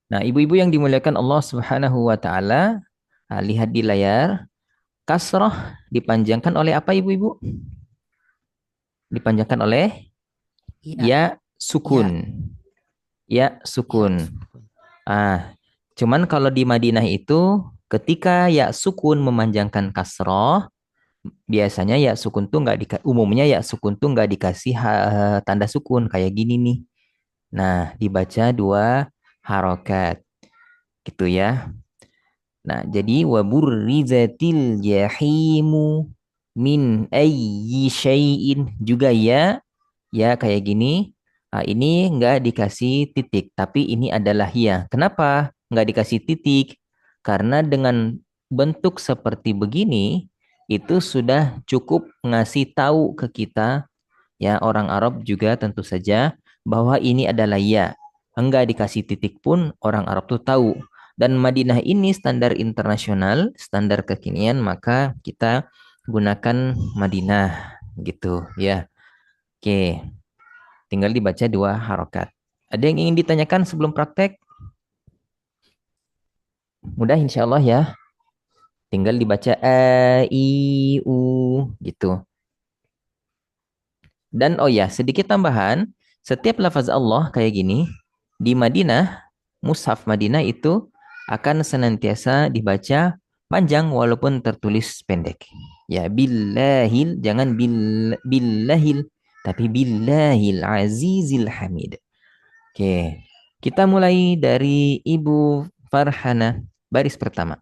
Nah, ibu-ibu yang dimuliakan Allah Subhanahu wa taala, lihat di layar, kasrah dipanjangkan oleh apa ibu-ibu? Dipanjangkan oleh Ya, ya sukun. ya, Ya ya, sukun. sukun. Cuman kalau di Madinah itu ketika ya sukun memanjangkan kasroh, biasanya ya sukun tuh umumnya ya sukun tuh nggak dikasih tanda sukun kayak gini nih. Nah, dibaca dua harokat gitu ya. Nah, jadi waburrizatil jahimu min ayyi syai'in juga ya. Ya kayak gini. Ini nggak dikasih titik, tapi ini adalah ya. Kenapa nggak dikasih titik? Karena dengan bentuk seperti begini, itu sudah cukup ngasih tahu ke kita, ya orang Arab juga tentu saja, bahwa ini adalah ya. Enggak dikasih titik pun orang Arab tuh tahu. Dan Madinah ini standar internasional, standar kekinian, maka kita gunakan Madinah gitu ya. Oke. Tinggal dibaca dua harokat. Ada yang ingin ditanyakan sebelum praktek? Mudah insya Allah ya. Tinggal dibaca a, i, u gitu. Dan oh ya, sedikit tambahan. Setiap lafaz Allah kayak gini, di Madinah, Mushaf Madinah itu akan senantiasa dibaca panjang walaupun tertulis pendek. Ya, billahil, jangan billahil, tapi billahil azizil hamid. Oke, kita mulai dari Ibu Farhana, baris pertama.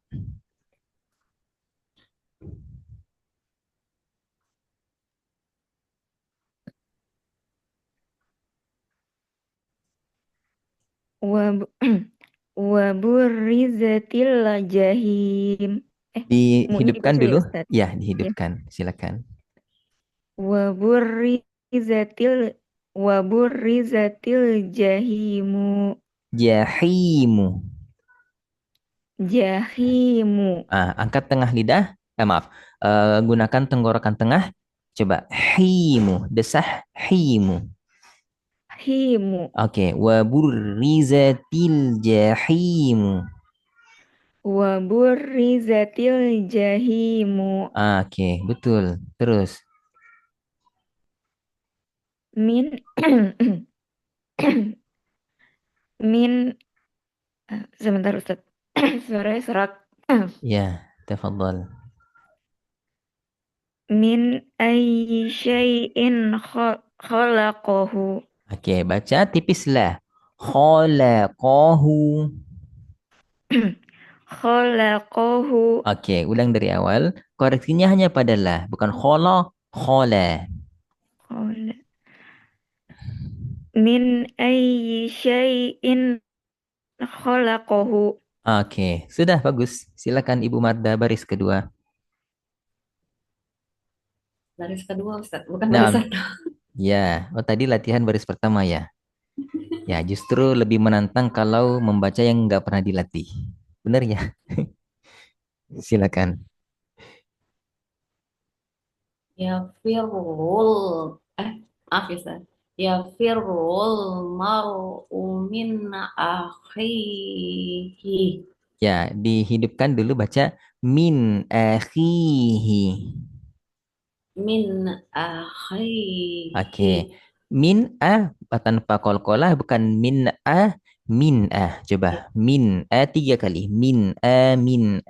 Wab Waburrizatil jahim. Eh, mau Dihidupkan dibaca ya dulu. Ustaz? Ya, Ya. dihidupkan. Silakan. Waburrizatil Waburrizatil jahimu. Jahimu. Jahimu. Angkat tengah lidah. Maaf. Gunakan tenggorokan tengah. Coba. Himu. Desah. Himu. Himu. Oke. Waburrizatil jahimu. Waburrizatil jahimu. Oke, betul. Terus. Min min sebentar Ustaz. Suaranya serak. Ya, tafadhal. Min ayyi syai'in khalaqahu. Oke, baca tipis lah. Khalaqahu. Khalaqahu. Oke, ulang dari awal. Koreksinya hanya pada lah, bukan khola, khola. Khala- Min ayyi syai'in khalaqahu. Oke, sudah bagus. Silakan Ibu Marda baris kedua. Baris kedua Ustaz, bukan baris Nah, satu. ya. Oh, tadi latihan baris pertama ya. Ya, justru lebih menantang kalau membaca yang nggak pernah dilatih. Benar ya? Silakan. Ya firul. Maaf ya Ustaz. Ya firul mar'u min akhihi. Ya, dihidupkan dulu baca min akhihi. Min Oke. akhihi. Min tanpa kolkolah bukan min coba min tiga kali min Min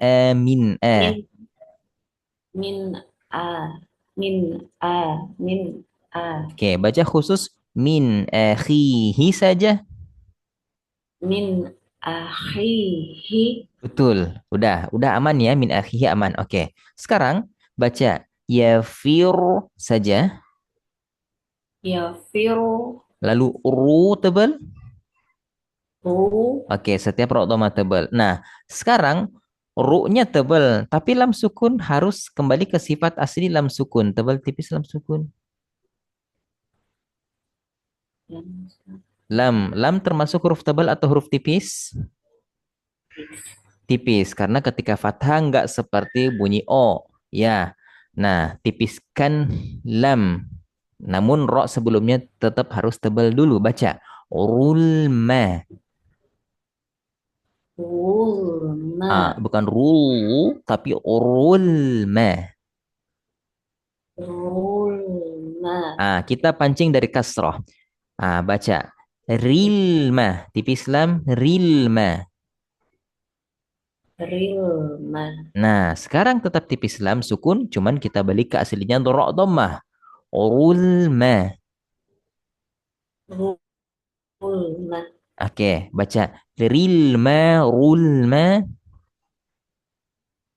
min a min a min a Oke, baca khusus min akhihi saja. min akhihi. Betul. Udah aman ya min akhihi aman. Oke. Sekarang baca yafir saja. Ya firu Lalu ru tebal. ru Oke, setiap ro dhamma tebal. Nah, sekarang ru-nya tebal, tapi lam sukun harus kembali ke sifat asli lam sukun. Tebal tipis lam sukun. Lam termasuk huruf tebal atau huruf tipis? Tipis, karena ketika fathah nggak seperti bunyi O. Ya, nah tipiskan lam. Namun ro sebelumnya tetap harus tebal dulu. Baca. Rulma. Rulma. Bukan rul, tapi rulma. Rulma. Kita pancing dari kasroh. Baca. Rilma. Tipis lam, rilma. Rilma. Nah, sekarang tetap tipis lam, sukun, cuman kita balik ke aslinya doro dhammah. Rulma. Rulma. Oke, baca. Rilma, rulma.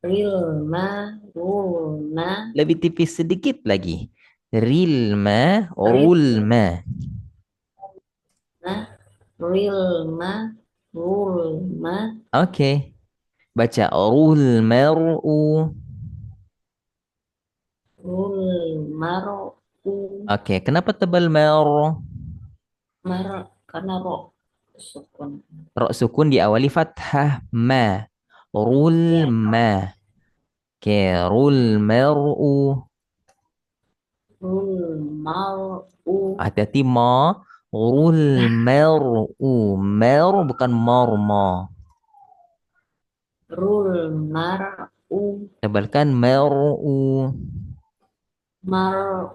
Rilma. Rulma. Lebih tipis sedikit lagi. Rilma, Rilma. rulma. Rilma. Rulma. Oke, baca. Rulmaru. Rulmaru. Oke, kenapa tebal mer? Mar. Karena ro. Sukun. Ro sukun diawali fathah ma. Ya. Rulma. Oke, rulmaru. Rulmaru. Hati-hati ma. Rulmaru. Mer bukan marma. Rulmaru. Tebalkan meru. Maru.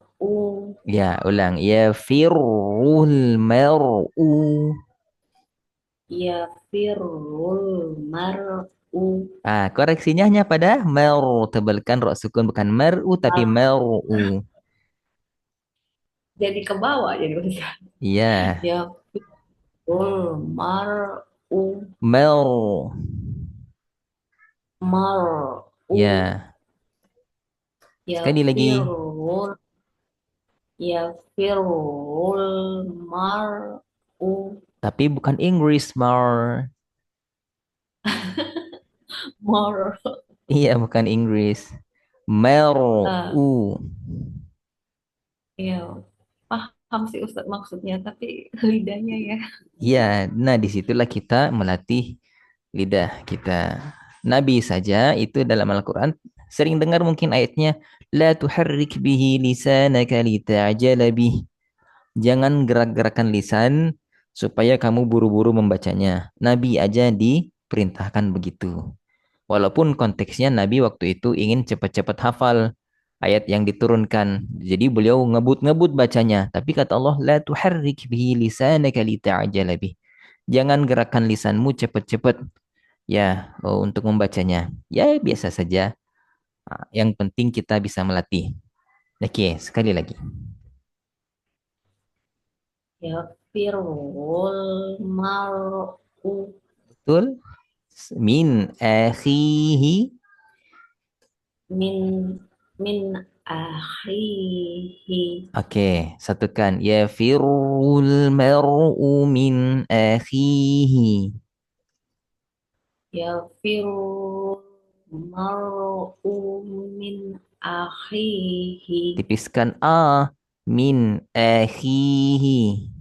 Ya, ulang. Ya firul meru. Ya firul maru. Koreksinya hanya pada meru. Tebalkan ro sukun bukan meru tapi meru. Jadi ke bawah jadi bisa. Iya, Ya firul maru. meru. Maru. Ya, Ya sekali lagi. firul. Ya firul maru. Tapi bukan Inggris, mar. Maru. Iya, bukan Inggris. Meru. Ah, ya paham sih Ustadz maksudnya, tapi lidahnya ya. Iya, nah disitulah kita melatih lidah kita. Nabi saja itu dalam Al-Quran sering dengar mungkin ayatnya la tuharrik bihi lisanaka lita'jala bih. Jangan gerak-gerakan lisan supaya kamu buru-buru membacanya. Nabi aja diperintahkan begitu. Walaupun konteksnya Nabi waktu itu ingin cepat-cepat hafal ayat yang diturunkan. Jadi beliau ngebut-ngebut bacanya. Tapi kata Allah, la tuharrik bihi lisanaka lita'jala bih. Jangan gerakan lisanmu cepat-cepat ya untuk membacanya. Ya biasa saja. Yang penting kita bisa melatih. Oke, sekali lagi. Ya firul maru. Betul? Min akhihi. Min min akhihi. Oke, satukan. Ya firul mar'u min akhihi. Yafirul mar'u min akhihi. Tipiskan min akhihi.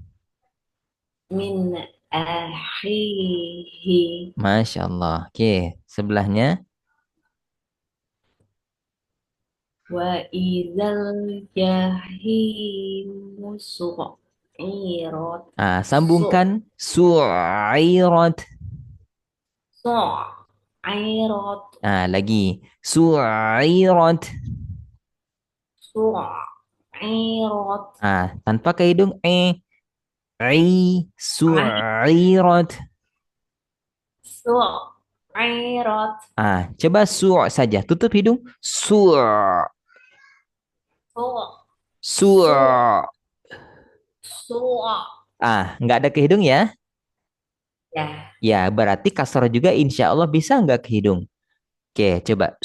Min akhihi. Masya Allah. Oke, sebelahnya. Wa idzal jahimu su'irat. Sambungkan su'irat. Su'irat. Lagi su'irat. Su'irat. Tanpa ke hidung su'irat. Su'irat. Coba saja. Tutup hidung. Su. Su. Su. Nggak ada ke hidung ya? Ya. Ya, berarti kasroh juga insya Allah bisa nggak ke hidung? Oke, coba.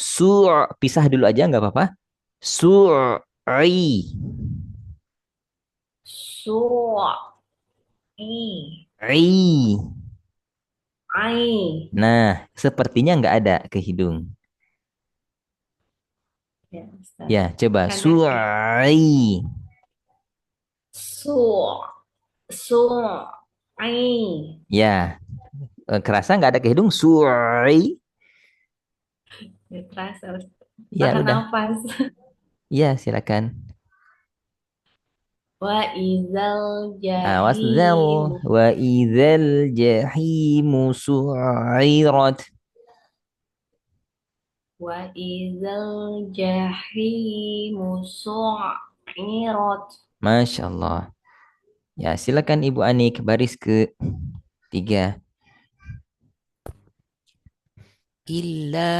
Pisah dulu aja nggak apa-apa. Su'i. Su. I. I. Ai. Nah, sepertinya nggak ada ke hidung. Ya, Ustaz. Ya, coba. Karena Su'i. su. Su. Ai. Ya, kerasa nggak ada ke hidung? Su'i. Ya, terasa, Ustaz. Ya, Tahan udah. nafas. Ya, silakan. Wa izal Wasdal. jahimu Wa idzal jahimu su'irat. wa izal jahimu su'irat. Masya Allah. Ya, silakan Ibu Anik baris ke tiga. illa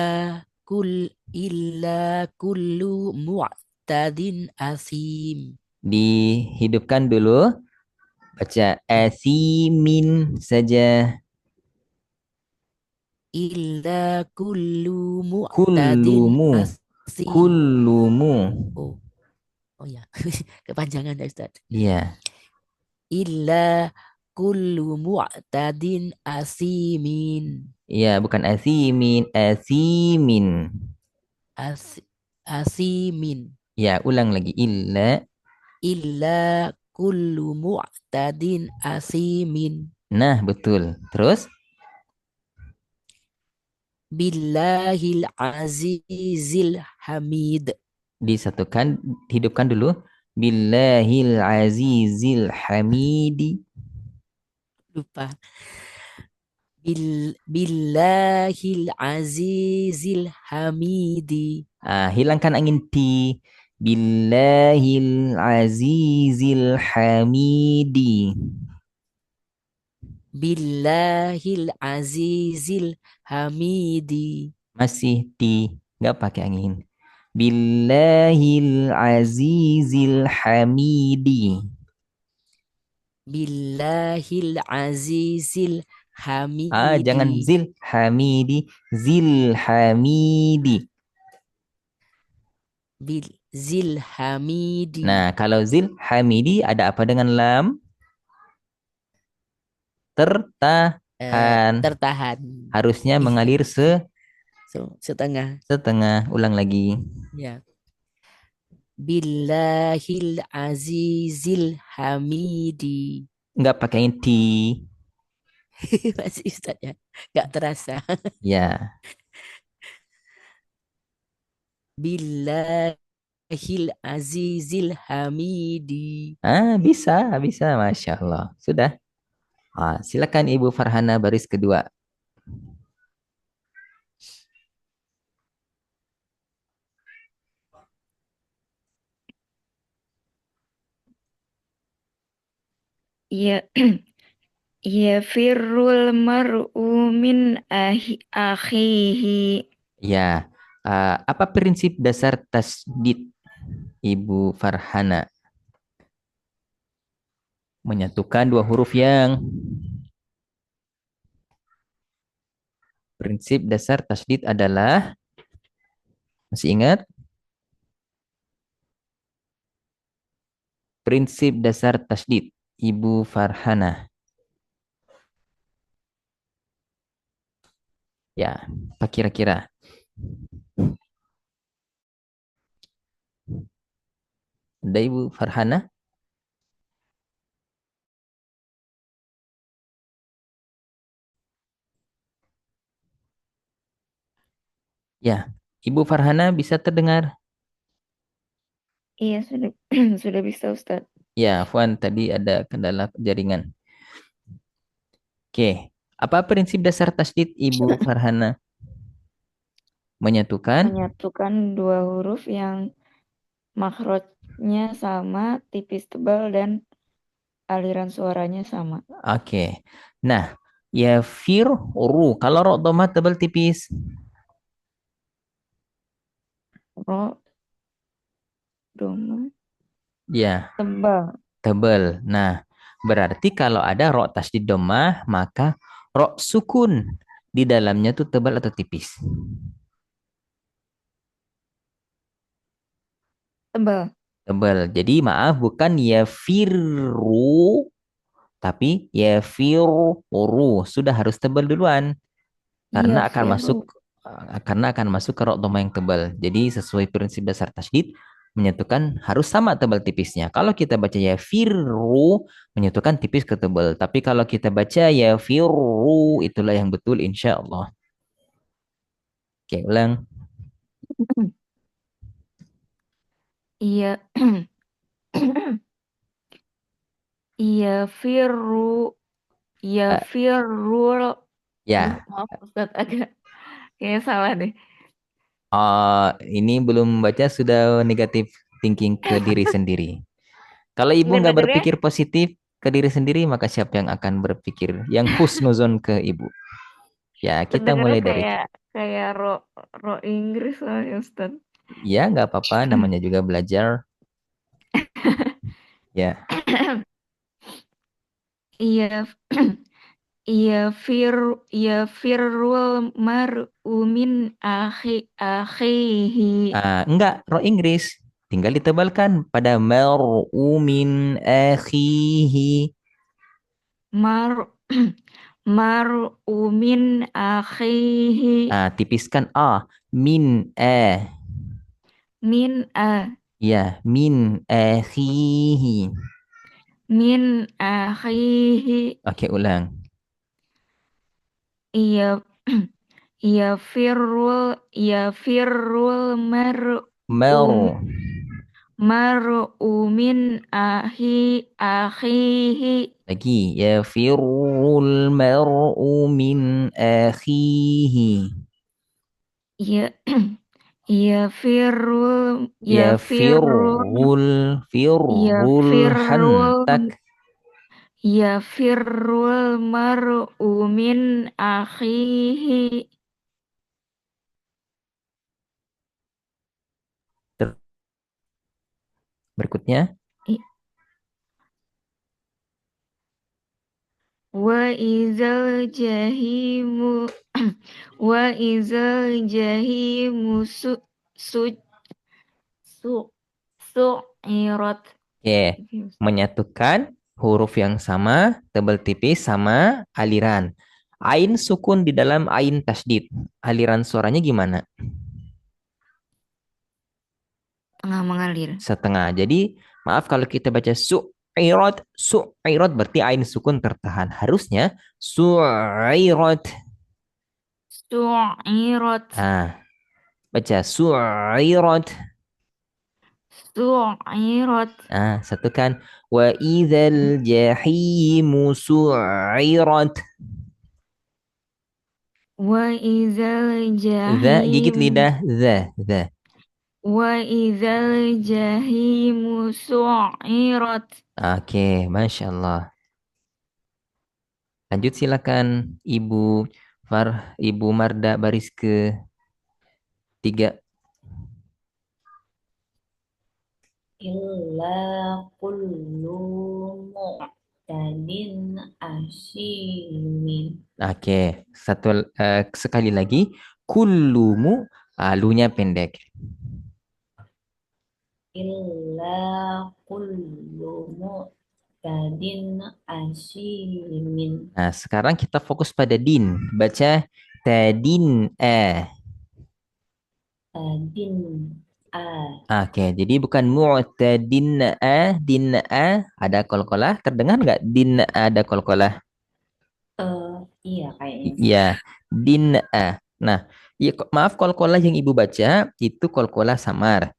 kul illa kullu mu'tadin asim. Dihidupkan dulu. Baca asimin saja. Illa kullu mu'tadin Kullumu. asim. Kullumu. Oh, oh ya. Kepanjangan ya Ustaz. Iya. Illa kullu mu'tadin asimin. Iya, bukan asimin, asimin. As, asimin. Ya, ulang lagi. Illa. Illa kullu mu'tadin asimin. Nah, betul. Terus Billahil azizil hamid. disatukan, hidupkan dulu. Billahil azizil hamidi. Lupa. Billahil azizil hamidi. Hilangkan angin ti. Billahil azizil hamidi. Billahil azizil hamidi. Masih ti. Nggak pakai angin. Billahil azizil hamidi. Billahil azizil Jangan hamidi. zil hamidi. Zil hamidi. Zil hamidi. Nah, kalau zil hamidi ada apa dengan lam? Tertahan. Tertahan. Harusnya Ih, mengalir setengah. setengah. Ulang lagi. Ya. Billahil azizil hamidi. Nggak pakai ti. Masih Ustaz ya. Gak terasa. Ya. Billahil azizil hamidi. Bisa, bisa. Masya Allah. Sudah. Silakan Ibu Farhana baris kedua. Ya, yafirrul mar'u min akhihi. Ya. Apa prinsip dasar tasdid Ibu Farhana? Menyatukan dua huruf yang prinsip dasar tasdid adalah, masih ingat? Prinsip dasar tasdid Ibu Farhana. Ya, apa kira-kira? Ada Ibu Farhana? Ya, Ibu Farhana bisa terdengar? Iya, sudah sudah bisa Ustaz. Ya, Fuan tadi ada kendala jaringan. Oke, apa prinsip dasar tasdid Ibu Farhana? Menyatukan? Menyatukan dua huruf yang makhrajnya sama, tipis tebal, dan aliran suaranya sama. Oke. Nah, ya ru. Kalau ro domah tebal tipis. Ro, doma, Ya, tebal. tebal. Nah, berarti kalau ada ro tasdid domah, maka ro sukun di dalamnya tuh tebal atau tipis? Tebal. Tebal. Jadi maaf, bukan ya tapi ya sudah harus tebal duluan Iya, karena akan masuk Firu. ke rok doma yang tebal. Jadi sesuai prinsip dasar tasydid menyatukan harus sama tebal tipisnya. Kalau kita baca ya menyatukan tipis ke tebal. Tapi kalau kita baca ya itulah yang betul insya Allah. Oke, ulang. Iya. Yafiru, Eh, yafirul. Aduh, ya, maaf Ustadz, agak kayaknya salah deh. ini belum baca sudah negatif thinking ke diri sendiri. Kalau ibu nggak Sebenarnya, berpikir positif ke diri sendiri, maka siapa yang akan berpikir yang husnuzon ke ibu? Ya, kita sebenarnya mulai dari kayak kayak ro Inggris soalnya Ustadz. ya nggak apa-apa, namanya juga belajar. Ya, Iya, yafirul mar'u min akhihi. enggak, roh Inggris. Tinggal ditebalkan pada mar'umin akhihi. Mar mar'u min akhihi. Tipiskan a min Min ya min akhihi. min akhihi. Oke, ulang. Iya, yafirul Mer mar'u min akhihi. lagi ya firul mar'u min akhihi. Ya, yafirul Ya yafirul firul hantak. yafirul yafirul mar'u min akhihi. Berikutnya Wa izal jahimu wa izal jahimu su su su'irat. Oke, menyatukan huruf yang sama, tebal tipis sama aliran. Ain sukun di dalam ain tasdid. Aliran suaranya gimana? Tengah mengalir. Setengah. Jadi, maaf kalau kita baca su'irat berarti ain sukun tertahan. Harusnya su'irat. Su'irat Baca su'irat. su'irat Satukan. Wa idzal jahimu su'irat. wa izal Gigit jahimu lidah. The. wa izal jahimu su'irat. Oke, Masya Allah. Lanjut silakan Ibu Marda baris ke-3. Illa kullu mu'tadin asyimin. Oke, sekali lagi. Kullumu, lunya pendek. Illa kullu mu'tadin asyimin. Nah, sekarang kita fokus pada din. Baca tadin Tadin a. Oke, jadi bukan mu'tadin din ada kolkolah. Terdengar nggak din ada kolkolah? Iya kayaknya. Iya, din Nah, ya, maaf kolkolah yang ibu baca itu kolkolah samar.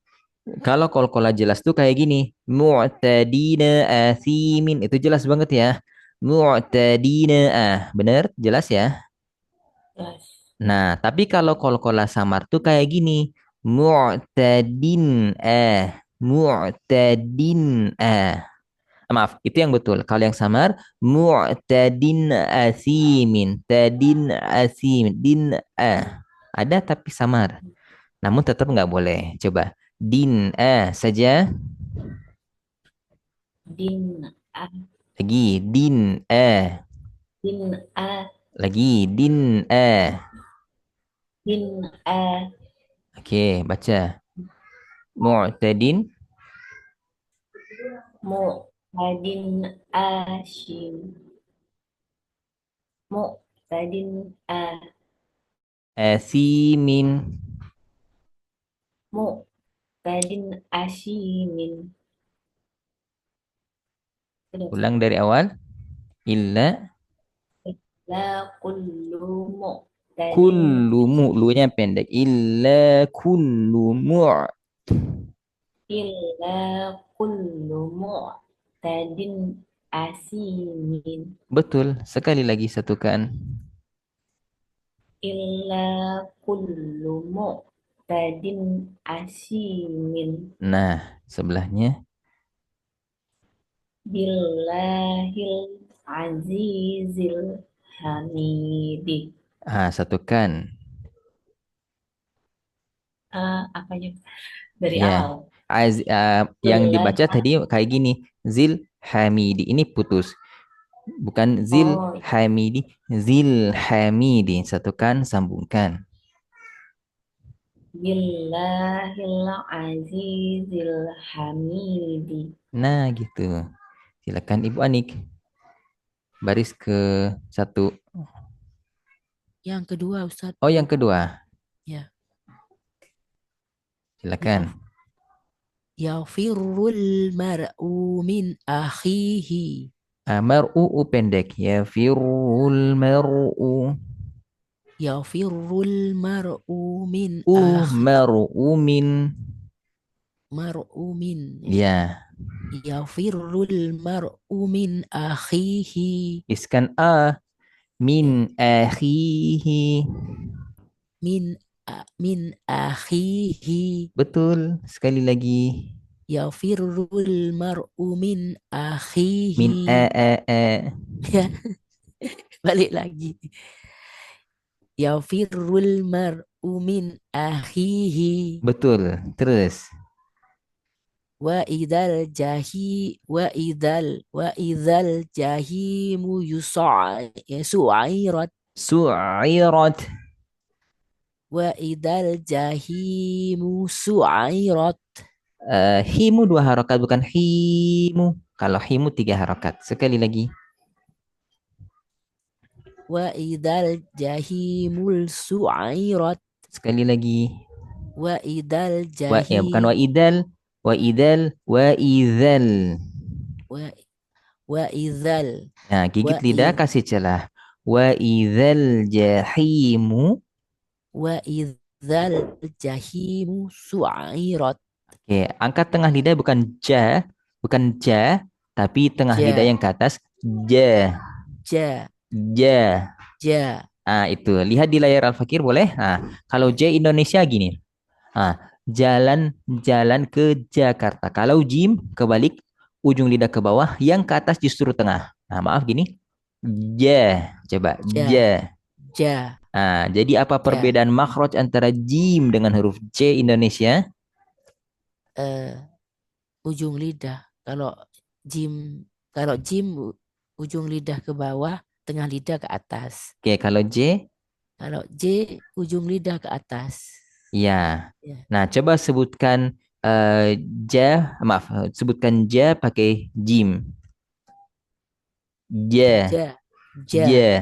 Kalau kolkolah jelas tuh kayak gini, mu'tadina athimin itu jelas banget ya. Mu'tadina bener jelas ya. Yes. Nah, tapi kalau kolkolah samar tuh kayak gini, mu'tadin mu'tadin maaf, itu yang betul. Kalau yang samar, mu'tadin athimin, tadin athimin, din ada tapi samar. Namun tetap nggak boleh. Coba din saja. Din a. Lagi din Din a. lagi din Din a. Oke, baca mu'tadin Mu'tadin asyim. Mu'tadin athimin. mu'tadin asyimin. Sudah. Ulang dari awal. Illa La kullu mu'tadin kullu lunya pendek. Illa kullu illa kullu mu'tadin asimin. Betul. Sekali lagi satukan. Illa kullu mu'tadin asimin. Nah, sebelahnya. Billahil azizil hamidi. Satukan. Apanya? Dari Ya. awal. Yang Billah. dibaca tadi kayak gini. Zil Hamidi. Ini putus. Bukan Zil Oh, Hamidi. Zil Hamidi. Satukan, sambungkan. Billahil azizil hamidi. Nah, gitu. Silakan Ibu Anik. Baris ke satu. Yang kedua Ustaz. Oh, yang kedua. Ya. Silakan. Yafirrul mar'u min akhihi. Mar'u pendek. Ya firul mar'u. Yafirrul mar'u min akhi. Mar'u min. Mar'u min. Ya. Yafirrul mar'u min akhihi. Iskan min akhihi. Min akhihi. Betul. Sekali lagi. Yafirrul mar'u min akhihi. Min a. Ya, balik lagi. Yafirrul mar'u min akhihi. Betul. Terus. Wa idal jahimu su'irat. Su'irat. Wa idal jahimu su'irat. Himu 2 harokat bukan himu. Kalau himu 3 harokat. Sekali lagi. Wa idal jahimul su'irat. Sekali lagi. Wa idal Bukan wa jahim idal. Wa idal. Wa idal. wa wa idal Nah, wa gigit lidah id kasih celah. Wa idal jahimu. wa idal jahimu su'irat. Oke, angkat tengah lidah bukan bukan ja, tapi tengah lidah Ja yang ke atas ja, ja ja. ja Itu. Lihat di layar Al-Fakir boleh? Kalau J Indonesia gini. Jalan ke Jakarta. Kalau Jim kebalik, ujung lidah ke bawah, yang ke atas justru tengah. Maaf gini. Ja, coba ja ja. ja Jadi apa ja perbedaan makhraj antara Jim dengan huruf J Indonesia? Ujung lidah. Jim kalau jim ujung lidah ke bawah, tengah lidah ke atas. Oke, kalau J, Kalau J ujung lidah ke atas. ya. Ya. Nah, coba sebutkan sebutkan ja pakai Jim. Ja, Ja ja ja.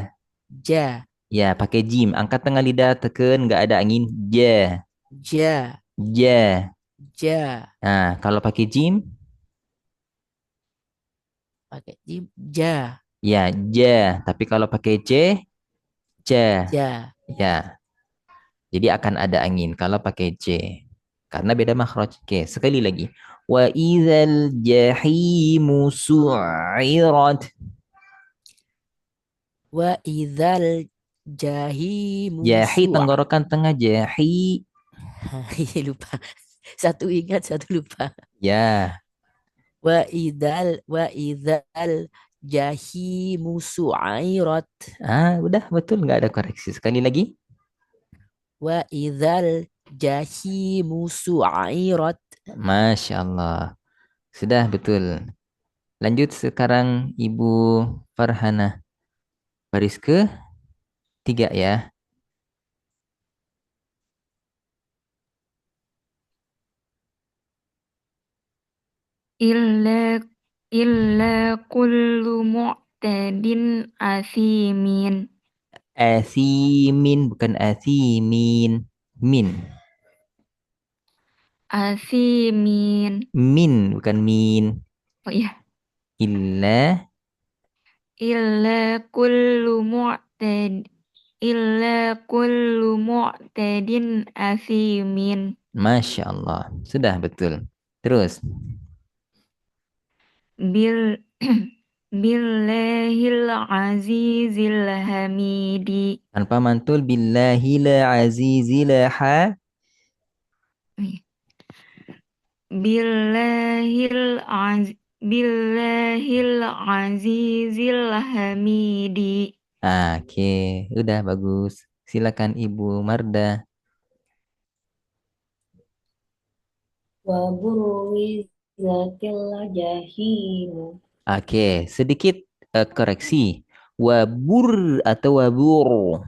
ja Ya, pakai Jim. Angkat tengah lidah, tekan, nggak ada angin. Ja, ja ja. ja Nah, kalau pakai Jim, pakai jim ja ya ja. Tapi kalau pakai J, ja. ja Ya, jadi akan ada angin kalau pakai J. Karena beda makhraj. Oke, sekali lagi. Wa idzal jahimu su'irat. wa idzal jahimu Jahi tenggorokan tengah jahi. lupa. Satu ingat, satu lupa. Ya, Wa idzal jahimu su'irat. udah betul nggak ada koreksi. Sekali lagi. Wa idzal jahimu su'irat. Masya Allah. Sudah betul. Lanjut sekarang Ibu Farhana. Baris ke 3 ya. Illa illa kullu mu'tadin asimin. Asimin bukan asimin. Min. Asimin. Min bukan min. Oh iya. Illa. Illa kullu mu'tad illa kullu mu'tadin asimin. Masya Allah. Sudah betul. Terus. Bil Billahil azizil hamidi. Tanpa mantul. Billahil azizil Billahil az Billahil azizil hamidi. Oke, udah bagus. Silakan Ibu Marda. Wa burrizatil jahimu. Oke, sedikit koreksi. Wabur atau wabur.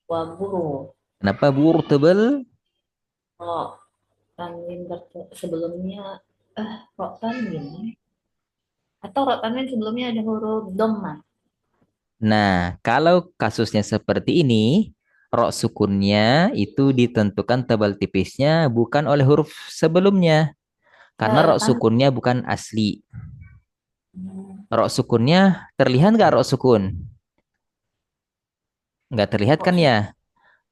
Wa buru. Kenapa bur tebal? Oh, tanwin sebelumnya rok tanwin. Atau rok tanwin sebelumnya ada huruf dhamma. Nah, kalau kasusnya seperti ini, rok sukunnya itu ditentukan tebal tipisnya bukan oleh huruf sebelumnya. Karena rok Tanwin. sukunnya bukan asli. Rok sukunnya terlihat nggak rok sukun? Nggak terlihat kan ya?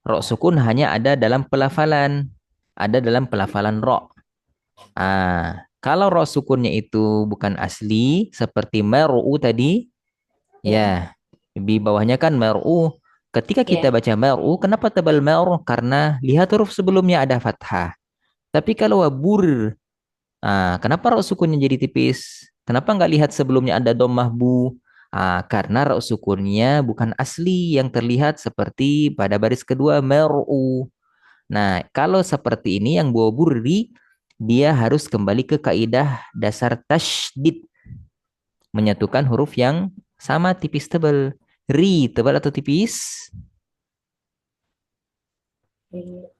Rok sukun hanya ada dalam pelafalan. Ada dalam pelafalan rok. Kalau rok sukunnya itu bukan asli, seperti mar'u tadi, ya, di bawahnya kan mar'u. Ketika kita baca mar'u, kenapa tebal mar'u? Karena lihat huruf sebelumnya ada fathah. Tapi kalau wabur, kenapa rok sukunnya jadi tipis? Kenapa nggak lihat sebelumnya ada dhammah bu? Karena rok sukunnya bukan asli yang terlihat seperti pada baris kedua mar'u. Nah, kalau seperti ini yang bawa burri, dia harus kembali ke kaidah dasar tasydid. Menyatukan huruf yang sama tipis tebal. Ri, tebal atau tipis?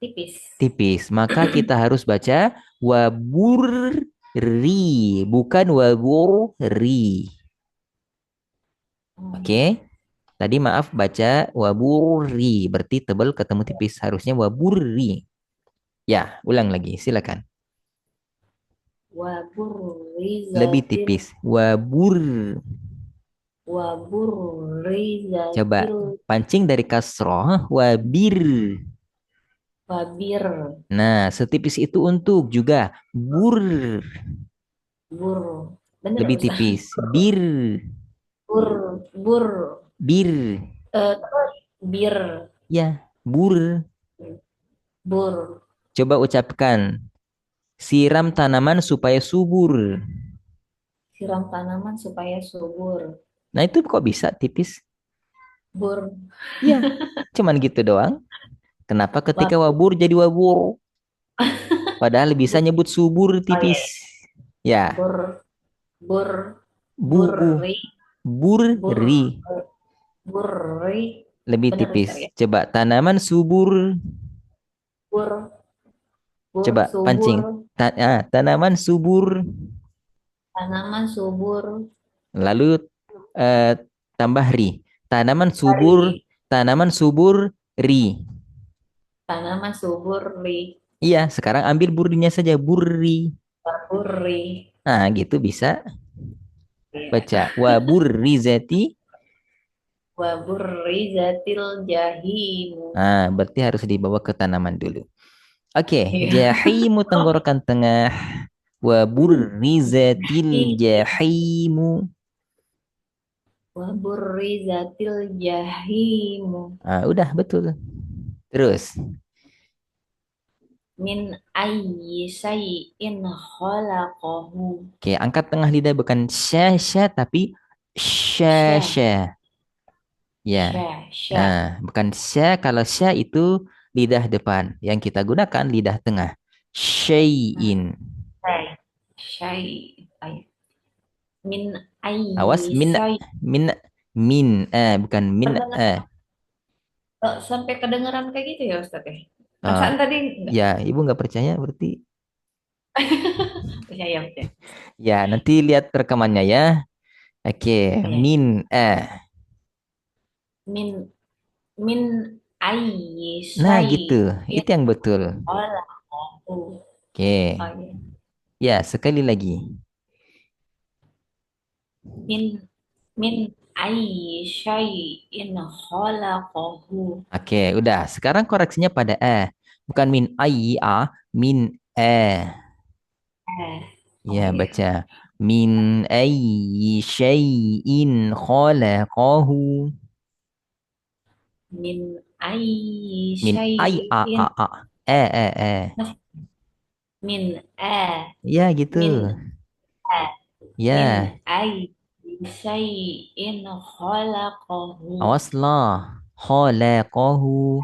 Tipis. Tipis. Maka kita harus baca waburri, bukan waburri. Oke. Tadi maaf baca waburri, berarti tebal ketemu tipis. Harusnya waburri. Ya, ulang lagi, silakan. Wa Lebih burrizatil tipis. Wabur. Coba pancing dari kasroh. Wabir. Wabir. Nah, setipis itu untuk juga. Bur. Bur. Bener, Lebih Ustaz. tipis. Bir. Bur. Bir. Bir. Ya, bur. Bur. Coba ucapkan. Siram tanaman supaya subur. Siram tanaman supaya subur. Nah, itu kok bisa tipis? Bur. Ya, cuman gitu doang. Kenapa ketika wabur jadi wabur? Padahal bisa nyebut subur tipis. Ya. Bur. Burri. Burri. Lebih Bener, tipis. Ustaz, ya? Coba tanaman subur. Bur Coba subur. pancing. Tanaman subur. Tanaman subur. Lalu tambah ri. Tanaman subur. Ri. Tanaman subur ri. Tanaman subur ri. Iya, sekarang ambil burrinya saja. Burri. Burri. Nah, gitu bisa. Baca. Wa burrizati. Wa burrizatil jahimu. Nah, berarti harus dibawa ke tanaman dulu. Oke, jahimu tenggorokan tengah. Wa burrizatil jahimu. Wa burrizatil jahimu. Udah betul. Terus. Min ayyi syai'in khalaqahu. Oke, angkat tengah lidah bukan sya tapi sya. Ya. Nah, bukan sya. Kalau sya itu lidah depan. Yang kita gunakan lidah tengah. Syai'in. Syai'. Min ayyi Awas min bukan min sampai kedengeran kayak gitu ya Ustaz ya? Perasaan tadi enggak. Ya, Ibu nggak percaya berarti. Percaya. Ya, nanti lihat rekamannya ya. Oke, min min ayyi Nah, gitu. Itu yang betul. Oke. Ya, sekali lagi. Min ayyi syai'in khalaqahu. Oke, udah. Sekarang koreksinya pada bukan min ayyi min Eh. Ya, baca. Min ayyi syai'in khalaqahu. Min ayyi Min ay a syai'in. a a. Eh. Min Ya gitu. min a min Ya. ayyi syai'in khalaqahu. Awas lah. Khalaqahu.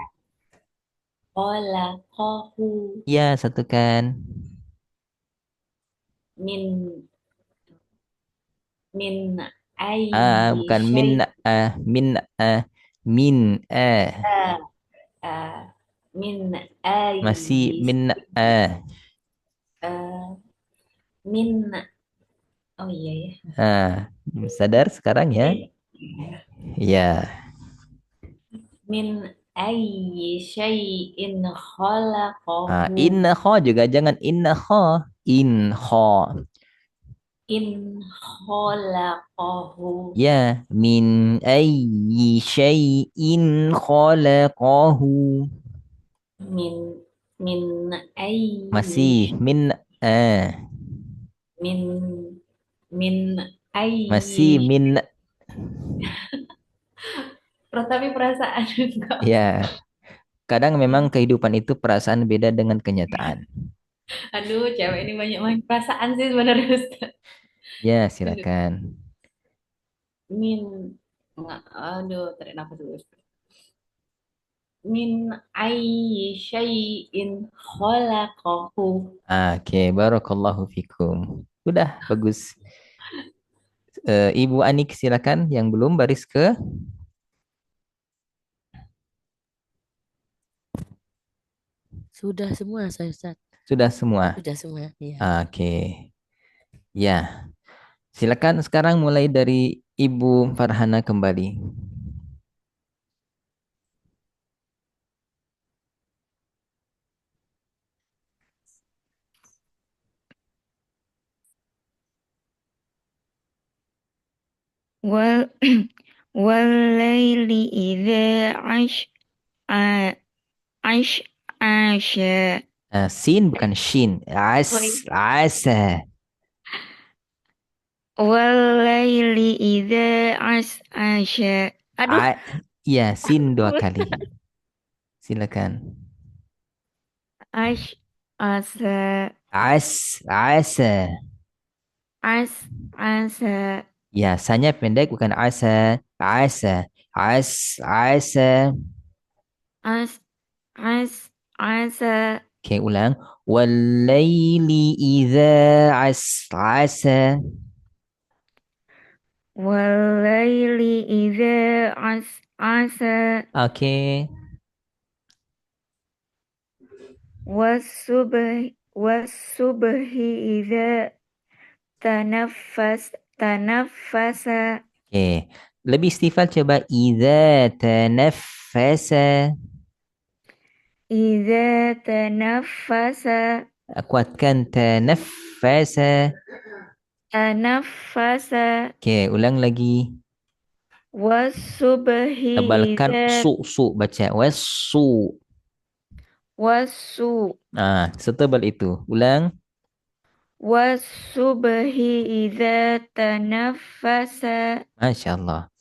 Khalaqahu. Ya, satukan. Min min ayyi Bukan min min min syai'a min masih ayyi min uh, min oh iya ya. sadar sekarang ya? Ya. Min ayyi syai'in khalaqahu. Inna juga jangan inna kha. In kha. In khalaqahu. Ya, min ayyi syai'in khalaqahu. Min min Masih ayyi min min min masih ayyi. min Tapi perasaan enggak. ya. Kadang memang kehidupan itu perasaan beda dengan kenyataan. Aduh, cewek ini banyak main perasaan sih sebenarnya Ustaz. Ya, Aduh, silakan. min enggak, aduh, tarik nafas dulu. Ustaz. Min ayyi syai'in khalaqahu. Oke, barakallahu fikum. Udah, bagus. Ibu Anik silakan yang belum baris ke Sudah semua saya Ustaz. sudah semua. Sudah semua. Ya. Oke. Ya. Silakan sekarang mulai dari Ibu Farhana kembali. Wal Walaili idza ash asya. Sin bukan shin. Asa. Walaili idza asya. Aduh, A, ya, sin 2 kali. Silakan. asa Asa. asa Ya, sanya pendek bukan asa. Asa. Asa. as asa Oke, ulang. Walaili idza asa. walaili idza asa Oke. wasubhi idza tanaffasa Oke. Lebih istifal coba. Idza tanaffasa. idza tanaffasa Kuatkan tanaffasa. tanaffasa Oke, ulang lagi. wasubhi Tebalkan idza su baca. Wasu. wasu Setebal itu. Ulang. wasubhi idza tanaffasa. Masya Allah.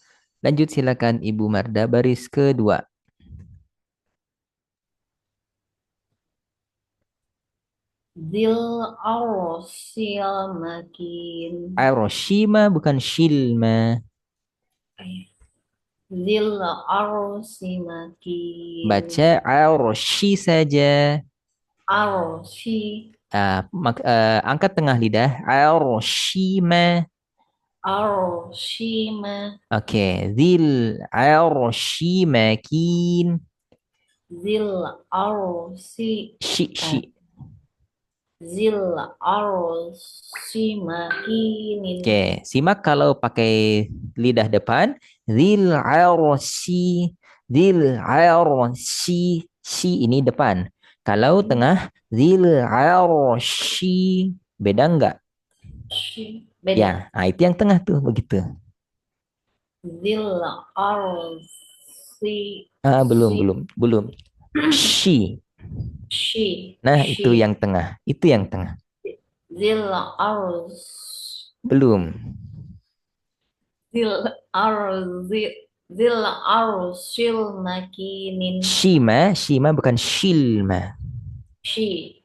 Lanjut silakan Ibu Marda baris kedua. Zil arsil makin. Hiroshima bukan Shilma. Zil arsi makin. Baca Hiroshi saja. Arsi. Angkat tengah lidah. Hiroshima. Arshima. Oke. Zil Hiroshi makin. Zil arsi. Shi. Zil arsi makinin. Oke. Simak kalau pakai lidah depan. Zil Hiroshi. Zil Hiroshi. Si ini depan. Kalau tengah. Zil Hiroshi. Beda enggak? Beda. Ya, itu yang tengah tuh begitu. Zil arsi. Belum. Shi. Shi. Nah, itu yang tengah. Itu yang tengah. Zil ars. Belum. Zil arzi zil arshil makinin. Shima bukan shilma. Shi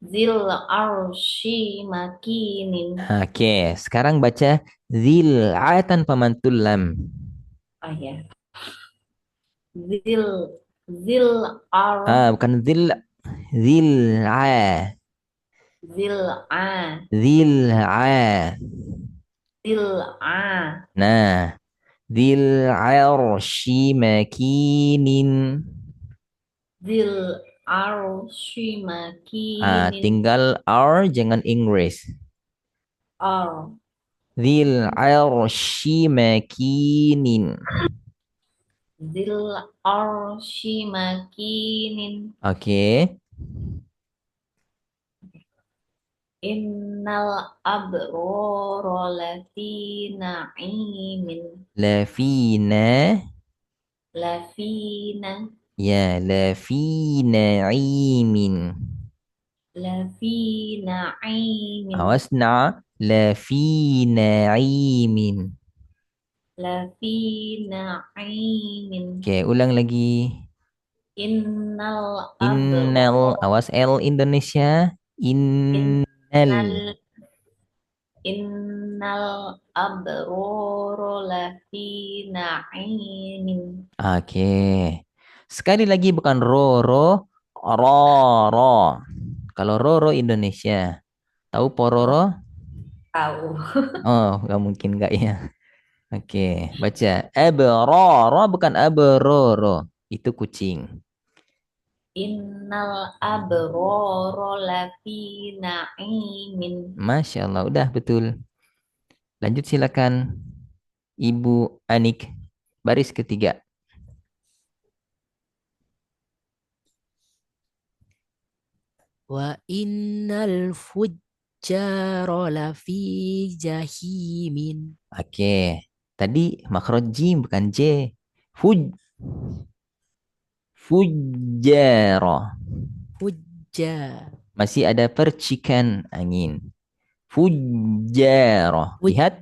zil arshi makinin. Oke, sekarang baca zil a tanpa mantul lam. Oh ya. Zil zil ar Bukan zil a. zil a Zil a. zil a Nah, zil arshi makinin. zil arshi makinin. Tinggal R jangan Inggris. Ar Zil arshi makinin. zil arshi makinin. Oke. Innal abrara lafi na'imin. Lafina. Lafina Ya, lafi na'imin. lafi na'imin. Awas lafi na'imin. Lafi na'imin. Oke, ulang lagi. Innal Innal, abrara awas L Indonesia. Innal. innal innal abrara lafi na'imin. Oke. Sekali lagi bukan ro, ro. Kalau ro Indonesia. Tahu pororo? Tahu. Oh, nggak mungkin nggak ya. Oke, baca. Abrara bukan abroro. Itu kucing. Innal abrara lafi na'imin. Masya Allah, udah betul. Lanjut silakan. Ibu Anik, baris ketiga. Wa innal fujjara lafi jahimin. Oke, tadi makhraj jim bukan J. Fuj, fujjara. Fujja. Masih ada percikan angin. Fujjara. Fuj, Lihat.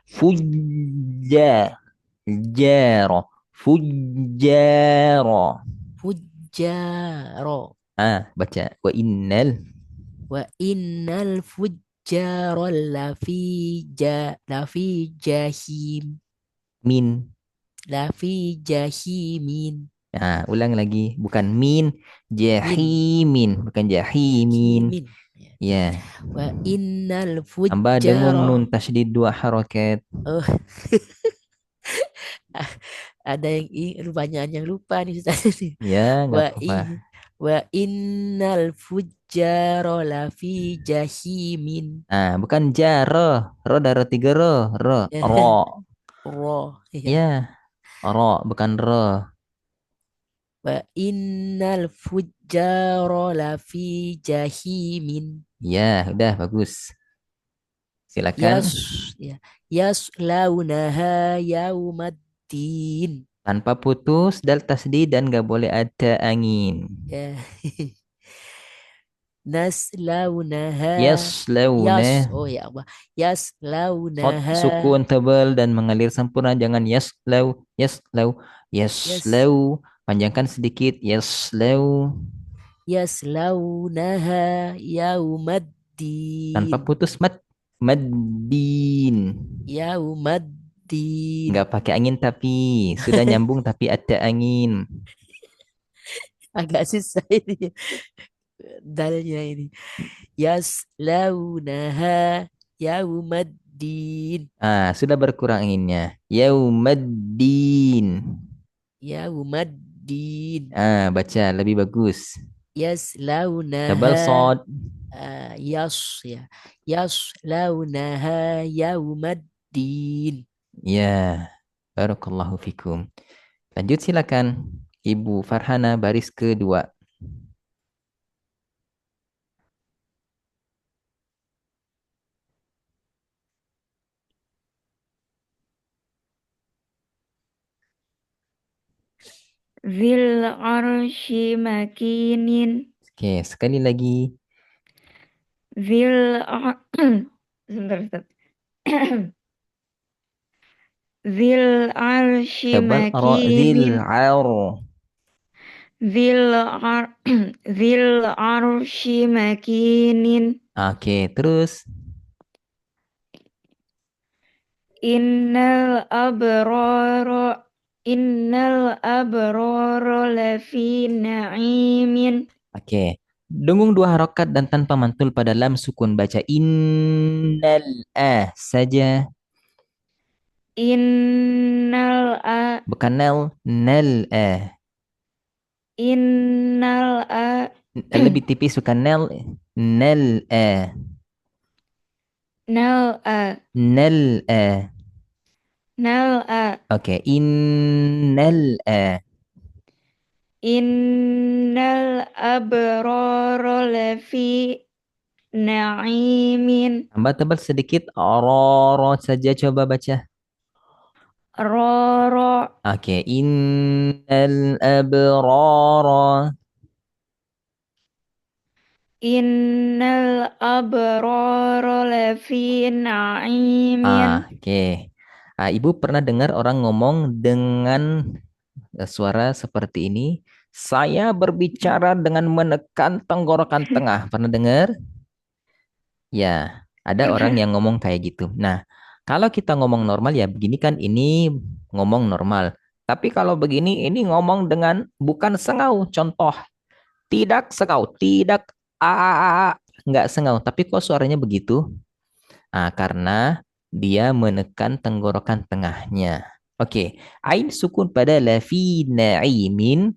Fujja. Jaro. Fujjara. fujjaro. Baca. Wa innal. Wa innal fujjara lafi jahim. Min. Lafi jahimin. Ulang lagi. Bukan min. Jahimin. Bukan jahimin. Jahimin. Ya. Wa innal Tambah dengung fujjara. nun tasydid 2 harokat. Oh, ada yang banyak yang lupa nih Ustaz. Ya, nggak Wa apa-apa. in wa innal fujjara lafi jahimin. Bukan jaro. Ro daro 3 ro. Ro. Ya, Ro. roh. Ya. Ya. Ro. Bukan ro. Wa innal fujjara lafi jahimin. Ya, udah bagus. Silakan. Yas ya. Yaslaunaha yaumaddin. Tanpa putus, dal tasdid dan nggak boleh ada angin. Ya. Naslaunaha Yaslauna. ya Allah. Sod Yaslaunaha sukun tebal dan mengalir sempurna. Jangan yaslau. Yaslau. yas Yaslau. Panjangkan sedikit. Yaslau. yaslaunaha Tanpa yaumaddin. putus mat. Maddin. Yaumaddin. Nggak pakai angin tapi sudah nyambung tapi ada angin. Agak susah ini dalnya ini. Yaslaunaha yaumaddin. Sudah berkurang anginnya. Yaumaddin. Yaumaddin. Baca lebih bagus. Tebal Yaslaunaha sod. ya. Yaslaunaha yaumaddin. Ya, barakallahu fikum. Lanjut silakan. Ibu Farhana baris kedua. Zil arshi makinin. Oke, sekali lagi. Zil ar- Sebentar, Ustaz. Zil arshi Tebal ro zil makinin. ar. Zil ar Zil arshi makinin. Oke, terus Innal abrara Innal abrara lafi na'imin. oke. Dengung dua harokat dan tanpa mantul pada lam sukun baca innal saja. Innal a Bukan nel, nel Innal a Lebih tipis bukan nel, nel Nal a nel Nal a Oke, innal Innal abrara lafi na'imin. Tambah tebal sedikit, roro saja coba baca. Roro Oke, innal abrara. Innal abrara lafi na'imin. Oke. Ibu pernah dengar orang ngomong dengan suara seperti ini? Saya berbicara dengan menekan tenggorokan tengah. Pernah dengar? Ya, ada orang yang ngomong kayak gitu. Nah, kalau kita ngomong normal ya begini kan ini ngomong normal. Tapi kalau begini ini ngomong dengan bukan sengau. Contoh, tidak sengau, tidak nggak sengau. Tapi kok suaranya begitu? Karena dia menekan tenggorokan tengahnya. Oke, ain sukun pada lafi na'imin.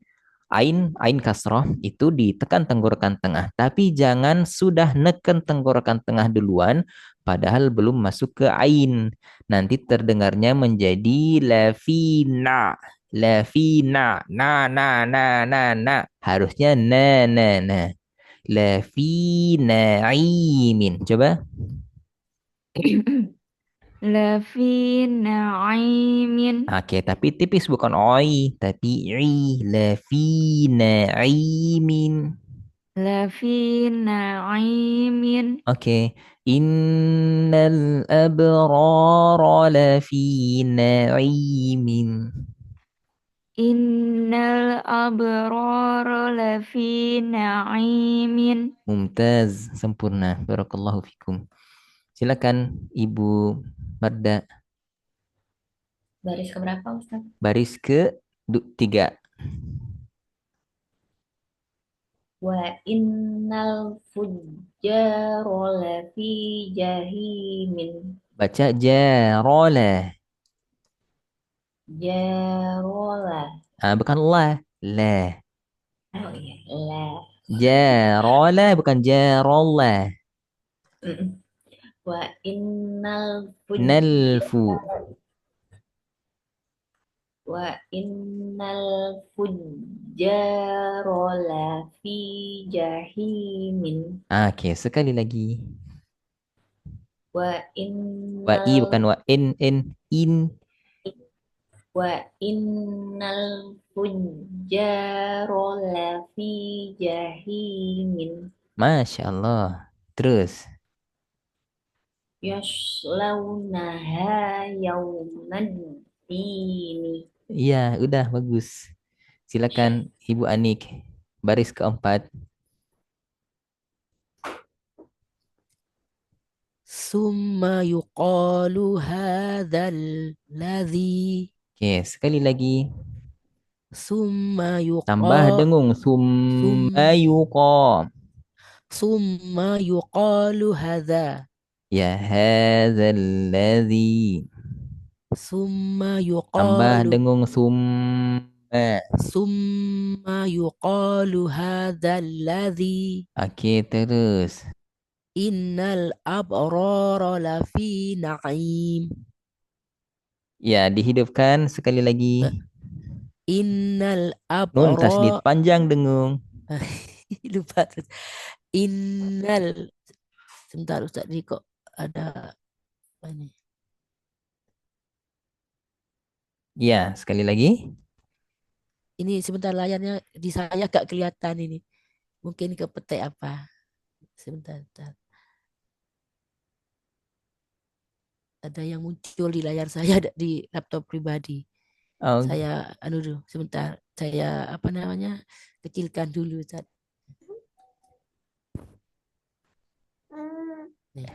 Ain kasroh itu ditekan tenggorokan tengah. Tapi jangan sudah neken tenggorokan tengah duluan, padahal belum masuk ke ain. Nanti terdengarnya menjadi lafina. Lafina. Na. Harusnya na. Lafina aimin. Coba. Lafi na'imin. Oke, tapi tipis bukan oi, tapi lafi na'imin. Lafi na'imin. Oke, innal abrara lafi na'imin. Innal abrara lafi na'imin. Mumtaz, sempurna. Barakallahu fikum. Silakan Ibu Marda, Baris keberapa, Ustaz? baris ke 3. Wa innal fujjara lafi jahimin. Baca jarola. Jarola. Bukan la. Oh iya, la. Jarola bukan jarola. Mm-mm. Wa innal Nalfu. fujjara lafi jahimin. Oke, sekali lagi. Wa Wa i innal bukan wa in. wa innal fujjara lafi jahimin. Masya Allah. Terus. Yaslaunaha yauman dini. Iya, udah bagus. Silakan Ibu Anik. Baris keempat. Summa yuqalu hadzal ladzi. Oke, sekali lagi. Summa Tambah yuqa dengung. sum Summa yuqa. summa yuqalu hadza. Ya hadzal ladzi. Summa Tambah yuqalu dengung summa. summa yuqalu hadzal ladzi. Oke, terus. Innal abrara lafi na'im. Ya, dihidupkan sekali lagi. Innal Nun tasdid abrara panjang dengung. lupa terus. Innal sebentar Ustaz ini kok ada apa ini? Ya, sekali lagi. Ini sebentar layarnya di saya gak kelihatan ini. Mungkin kepetek apa? Sebentar. ada yang muncul di layar saya di laptop pribadi. Oh, Saya anu dulu sebentar. Saya apa namanya? Kecilkan dulu Ustaz. Nih,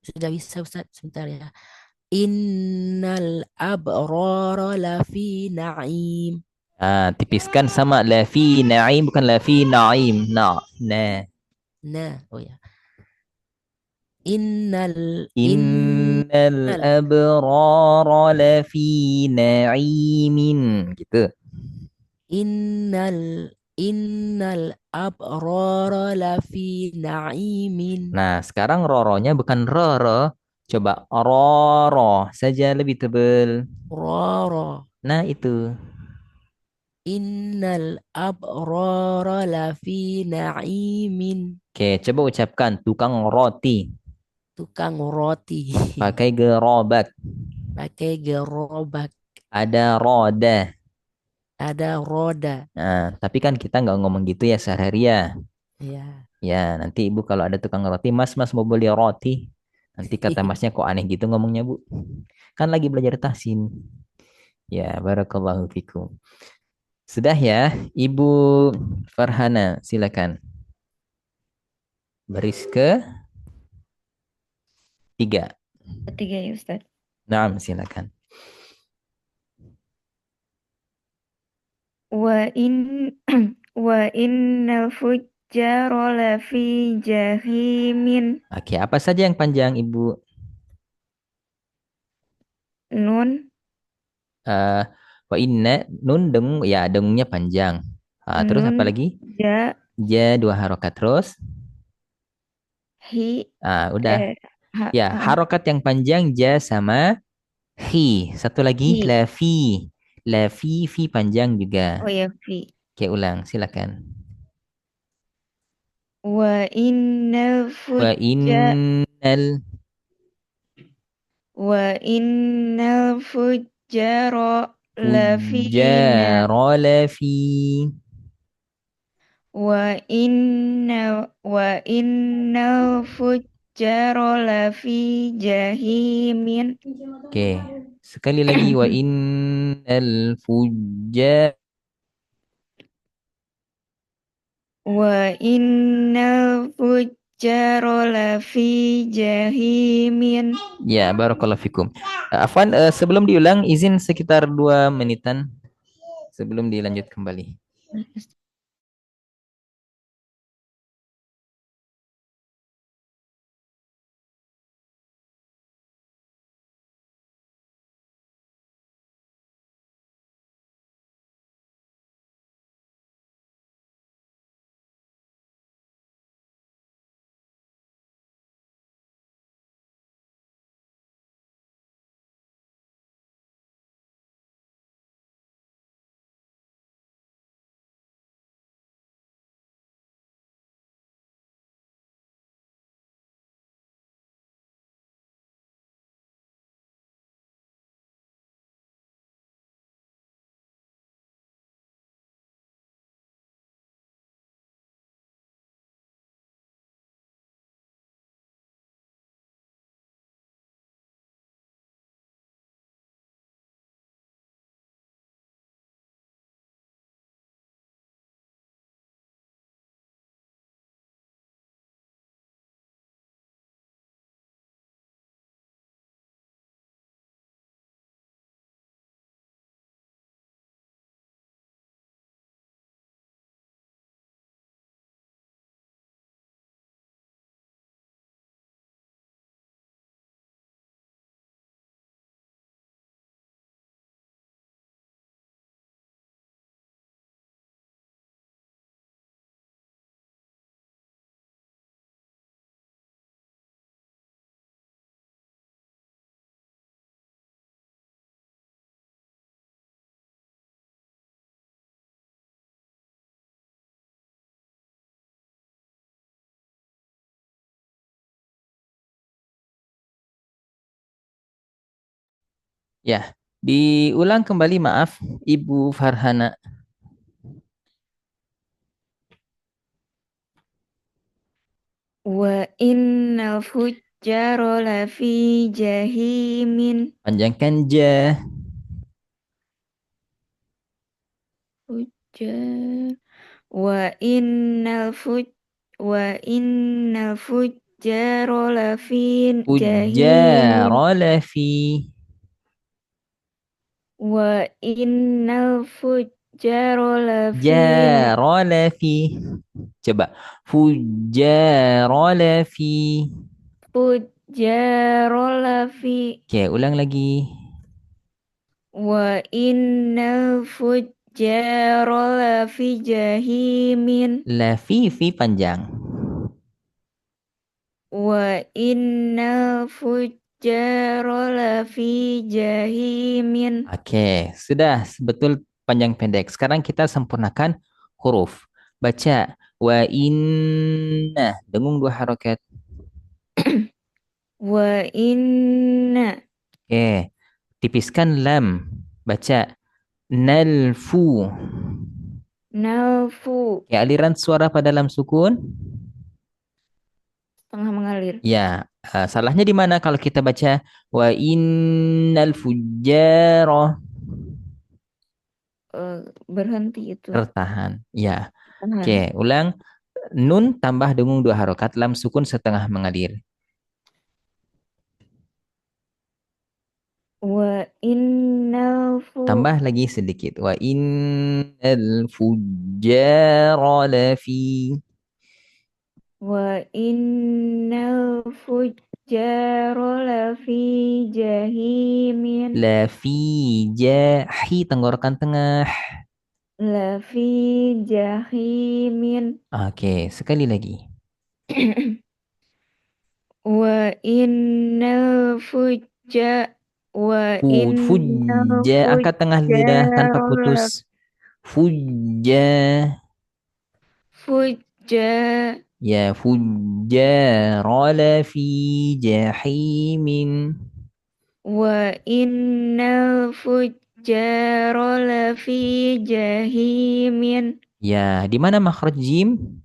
sudah bisa Ustaz sebentar ya. Innal abrara lafi na'im. tipiskan sama lafi na'im bukan lafi na'im. Nah. Nah, oh ya. Innal Innal innal abrara lafi na'imin gitu. innal innal abrara lafi na'imin. Nah, sekarang roronya bukan roro. Coba roro saja lebih tebal. Rara. Nah, itu. Innal abrara lafi na'imin. Oke, coba ucapkan tukang roti Tukang roti. pakai gerobak. Pakai gerobak. Ada roda. Ada roda. Nah, tapi kan kita nggak ngomong gitu ya sehari-hari ya. Ya. Ya, nanti ibu kalau ada tukang roti, mas mau beli roti. Nanti kata masnya kok aneh gitu ngomongnya bu. Kan lagi belajar tahsin. Ya, barakallahu fikum. Sudah ya, Ibu Farhana, silakan. Baris ke tiga. Ketiga ya Ustaz. Naam, silakan. Wa in wa innal fujjara lafi jahimin. Oke, apa saja yang panjang Ibu? Nun, Eh, wa inna, nun deng, ya dengnya panjang. Terus nun, apa lagi? ja, Ja dua harokat terus. hi, Udah. ha, Ya, harokat yang panjang ja sama hi. Satu lagi hi. lafi. Lafi, fi panjang juga. Oh ya, fi. Oke, ulang, silakan. Wa innal Wa fujja innal wa innal fujjara lafi na fujjara lafi. wa innal fujjara lafi jahimin. Oke, sekali lagi wa innal fujjar. Wa innal fujjara lafi jahimin. Ya, barakallahu fikum. Afwan, sebelum diulang, izin sekitar 2 menitan sebelum dilanjut kembali. Ya, Diulang kembali, maaf, Ibu Farhana. Wa innal fujjara lafi jahimin. Panjangkan ja. Fujjar. Wa innal fujjara lafi jahimin. Fujjara lafi. Wa innal fujjara lafi Jara lafi. Coba. Fujjara lafi. fujjara lafi. Oke, ulang lagi. Wa innal fujjara lafi jahimin. Lafi panjang. Wa innal fujjara lafi jahimin. Oke, sudah betul panjang pendek. Sekarang kita sempurnakan huruf. Baca. Wa inna. Dengung 2 harokat. Wa inna Oke. Tipiskan lam. Baca. Nalfu. nalfu Oke, aliran suara pada lam sukun. tengah mengalir. Ya, salahnya di mana kalau kita baca wa innal fujjara Berhenti itu. tertahan. Ya. Tahan. Oke, ulang. Nun tambah dengung 2 harokat, lam sukun setengah mengalir. Wa innal Tambah lagi sedikit. Wa innal fujjara lafi. Wa innal fujjara lafi jahimin. Lafi jahi tenggorokan tengah. Lafi jahimin. Oke, sekali lagi. Wa innal Fujja, angkat tengah lidah tanpa fujjara putus. Fujja. fujja Ya, fujjara lafi jahimin. wa innal fujjara lafi jahimin. Ya, di mana makhraj jim?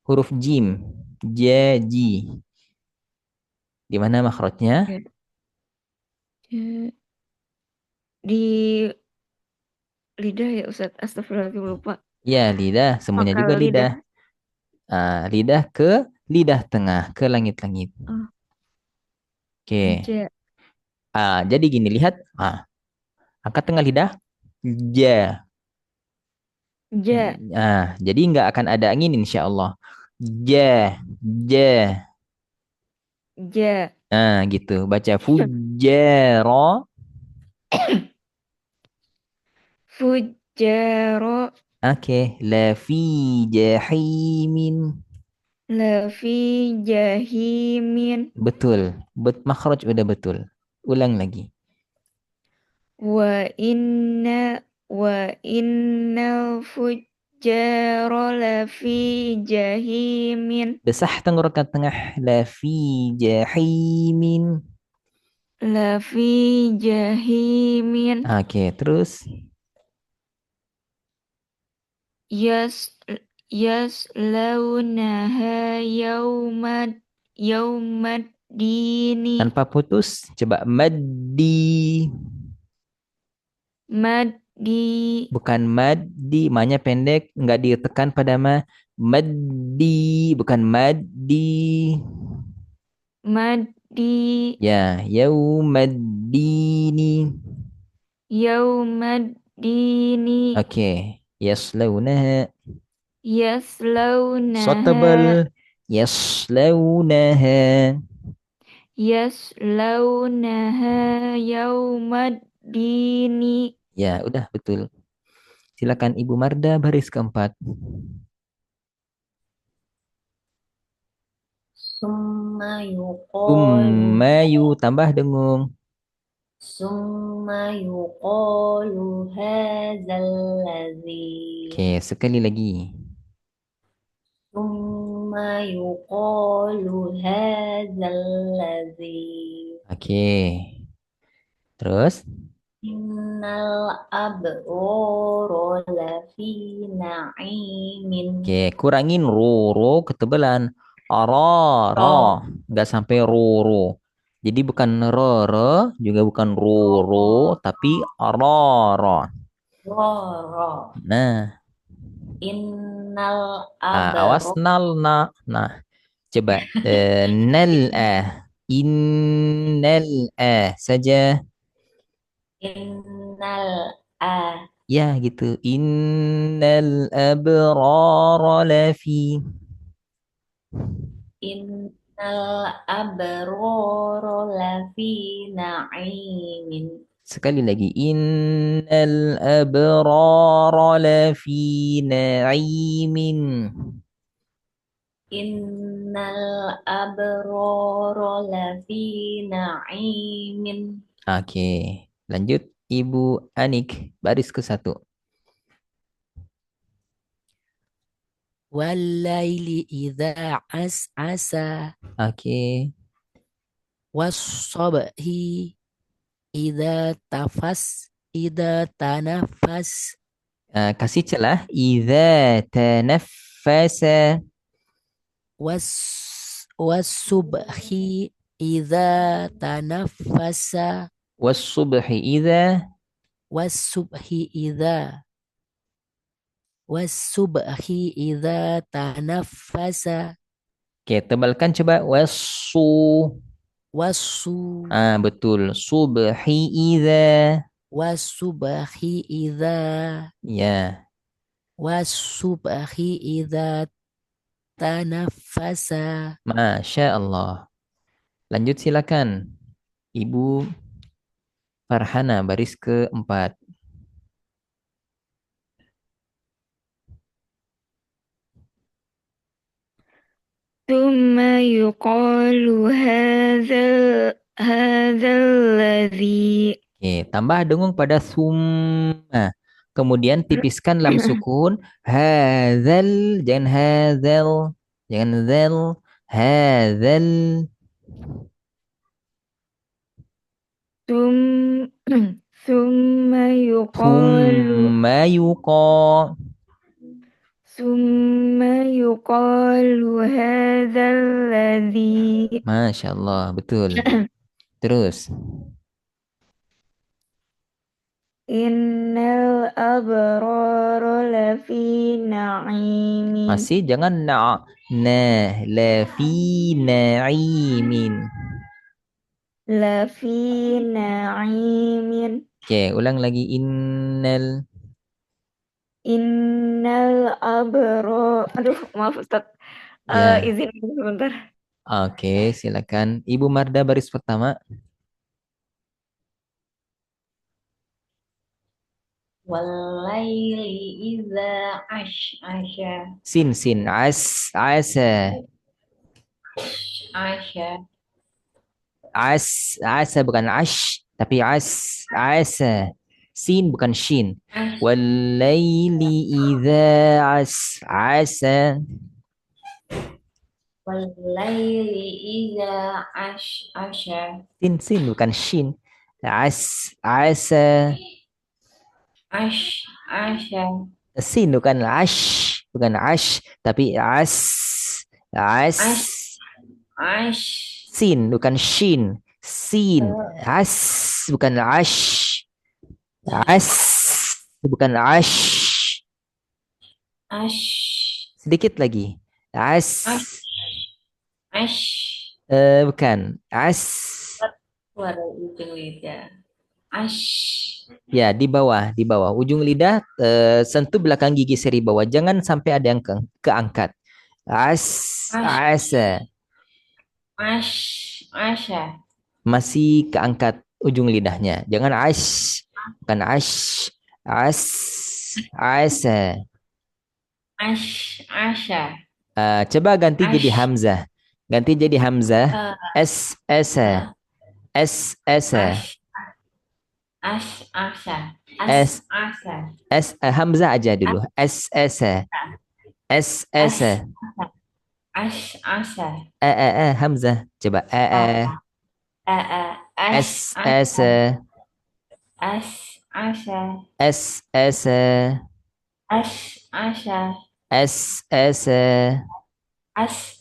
Huruf jim. Ji. Di mana makhrajnya? Di lidah ya Ustadz. Astagfirullahaladzim, lupa. Ya, lidah. Semuanya Pangkal juga lidah. lidah. Lidah ke lidah tengah, ke langit-langit. Oh, Oke. ja Jadi gini, lihat. Angkat tengah lidah. Ja. ja Jadi nggak akan ada angin insya Allah. Ja. Ja. ja Gitu. Baca fujjaro. fujjara Oke. Lafi jahimin. lafi jahimin. Betul. Makhraj udah betul. Ulang lagi. Wa innal fujjara lafi jahimin. Desah tenggorokan tengah. Lafi jahimin. Lafi jahimin. Oke, terus. Yas yaslaunaha yaumad dini. Tanpa putus. Coba maddi. Maddi Bukan maddi. Manya pendek. Nggak ditekan pada ma. Maddi. Bukan maddi. maddi Ya. Yaumaddini. yaumad dini. Oke. Yaslaunaha. Yaslaunaha Sotable. Yaslaunaha. yaslaunaha yaumad dini. Ya, udah betul. Silakan Ibu Marda baris keempat. Summa yuqalu Mayu tambah dengung. Summa yuqalu hadzal ladzi Oke, sekali lagi. Summa yuqalu hadzal ladzi Oke. Terus? Innal abroro lafi na'imin. Oke, kurangin ro ketebalan. Ro, ro. Ro, Nggak sampai ro. Jadi bukan ro, juga bukan ro, tapi ro. ro, ro. Nah, Innal awas abro, nal, nah. Coba nal innal saja. innal a, Ya gitu. Innal abrara lafi. innal abroro lafi na'imin. Sekali lagi. Innal abrara lafi na'imin. Innal abroro lafi na'imin. Oke. Lanjut Ibu Anik. Baris ke satu. Walaili idza as'asa Oke. was-subhi idza tanafas Kasih celah. Idza tanaffasa. was-subhi idza tanafasa Wassubhi idza. was-subhi idza was-subhi idza tanafasa Oke, tebalkan coba. wasu Betul. Subhi idza. was-subhi idza Ya. was-subhi idza tanafasa. Masya Allah. Lanjut silakan. Ibu Farhana baris keempat. ثم يقال هذا الذي Oke, tambah dengung pada summa. Kemudian tipiskan lam sukun. Hadzal, jangan hadzal. Jangan zal. Hadzal. ثم ثم يقال Thumma yuqa. ثم يقال هذا الذي Masya Allah, betul. Terus. إن الأبرار لفي نعيم Masih jangan la fi na'imin. لفي نعيم Oke, ulang lagi innal. إن الأبرار aduh maaf Ustadz Ya. izin sebentar. Oke, silakan. Ibu Marda baris pertama. Walaili idza asha Sin asa. asha Asa bukan tapi asa. Sin bukan shin. ash Walaili idza asa. walaili idza asha Sin bukan shin. Asa. asha Sin bukan bukan tapi as. ash Sin bukan shin. Sin. As bukan as bukan ash Sedikit lagi. As. ash Bukan. keluar dari ujung lidah ash Ya, di bawah, di bawah. Ujung lidah sentuh belakang gigi seri bawah. Jangan sampai ada yang keangkat. Asa. asha Masih keangkat ujung lidahnya. Jangan bukan as, asa. asha Coba ganti jadi Ash. hamzah. Ganti jadi hamzah. Uh, Asa. Asa. asha S. asha Hamzah aja dulu. Asa. asha Hamzah. Coba. Oh. A A S Ash S Asha S S Asha S S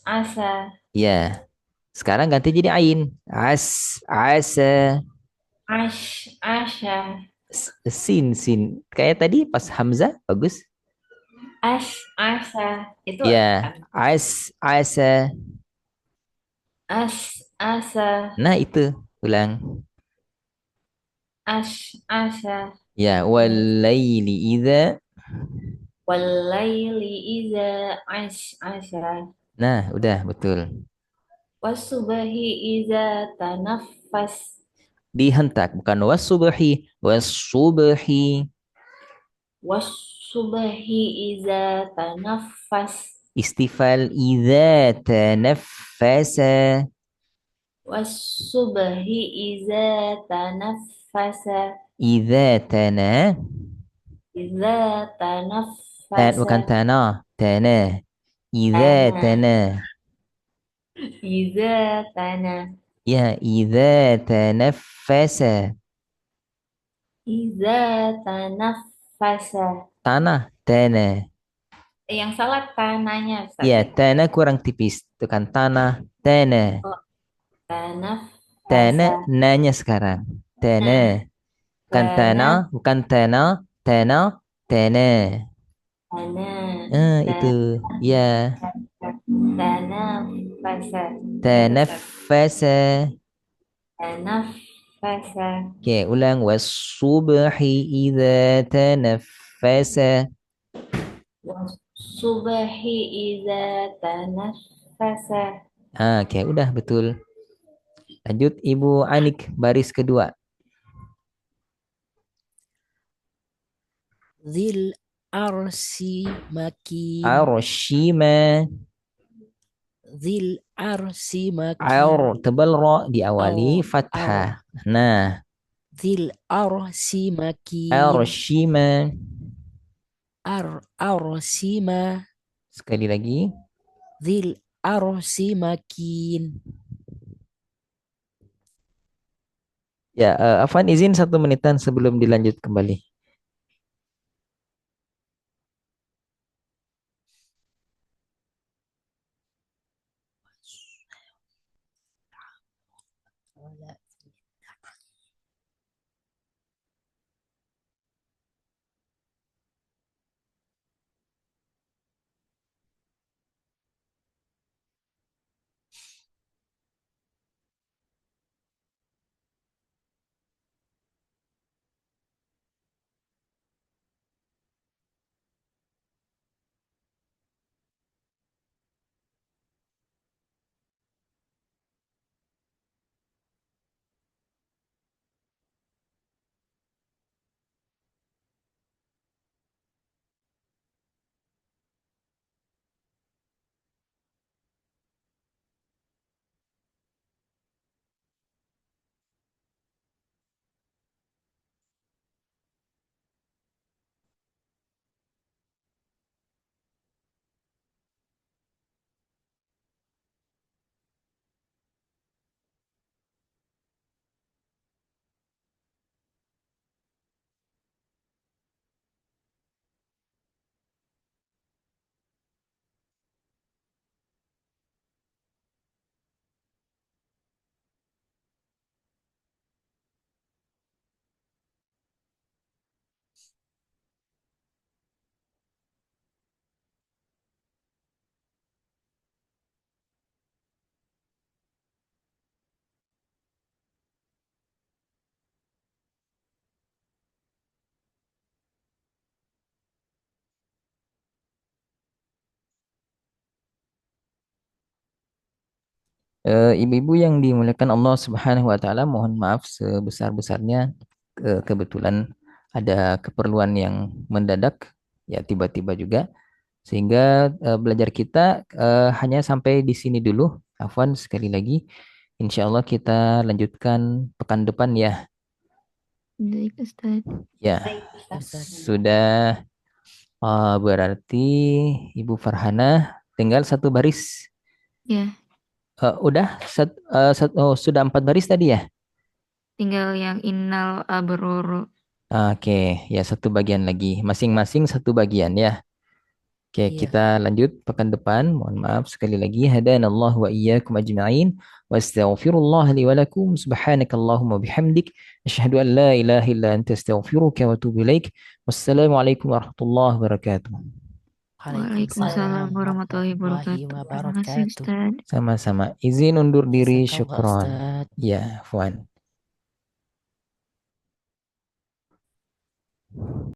Asa ya. Sekarang ganti jadi ain. As Asha sin. Kayak tadi pas Hamzah bagus. Asa itu Ya, as. Asa Nah, itu ulang. Asa Ya, walaili idza. Walaili iza Asha Nah, udah betul. Wasubahi iza tanaffas Dihentak bukan wasubhi, wasubhi. Wasubahi iza tanaffas Istifal idza tanaffasa. Wasubahi iza tanaffasa Idza tana Iza tanaffasa bukan tanah. Idza Tana tana. Iza tana Ya, idza tanaffasa. Iza tanaffasa Tanah. Yang salah tanahnya Ustaz Ya, ya. tanah kurang tipis. Itu kan tanah. Oh, Tanah, tanaffasa nanya sekarang. Tanah. Nah, Bukan tanah, tanah bukan tanah, tanah. Tanah Itu. Ya, Tanaffasa Gitu Ustaz tanaffasa. Tanaffasa Oke, ulang. Wasubhi idza tanaffasa. Wasubahi iza tanaffasa Oke, udah betul. Lanjut Ibu Anik, baris kedua. Zil arsi makin. Aroshima. Zil arsi makin. Tebal ro diawali Oh, fathah. ar. Nah, Zil arsi makin. Aroshima. Arsima. Sekali lagi. Zil arsi makin. Ya, Afwan izin 1 menitan sebelum dilanjut kembali. Ibu-ibu yang dimuliakan Allah Subhanahu wa taala, mohon maaf sebesar-besarnya kebetulan ada keperluan yang mendadak ya tiba-tiba juga sehingga belajar kita hanya sampai di sini dulu. Afwan sekali lagi. Insya Allah kita lanjutkan pekan depan ya. Baik, Ustaz. Ya, Baik Ustaz Ustaz. sudah berarti Ibu Farhana tinggal 1 baris. Ya, Udah oh, sudah 4 baris tadi ya? Tinggal yang innal abroro. Oke, ya satu bagian lagi. Masing-masing satu bagian ya. Oke, Iya. kita lanjut pekan depan. Mohon maaf sekali lagi. Hadanallahu wa iyyakum ajma'in. Wa astaghfirullah li wa lakum. Subhanakallahumma bihamdik. Asyhadu an la ilaha illa anta astaghfiruka wa atubu ilaik. Wassalamualaikum warahmatullahi wabarakatuh. Waalaikumsalam Waalaikumsalam warahmatullahi warahmatullahi wabarakatuh. Terima kasih, wabarakatuh. Ustaz. Sama-sama. Izin undur diri. Jazakallah Syukron. Ustaz. Ya, Fuan.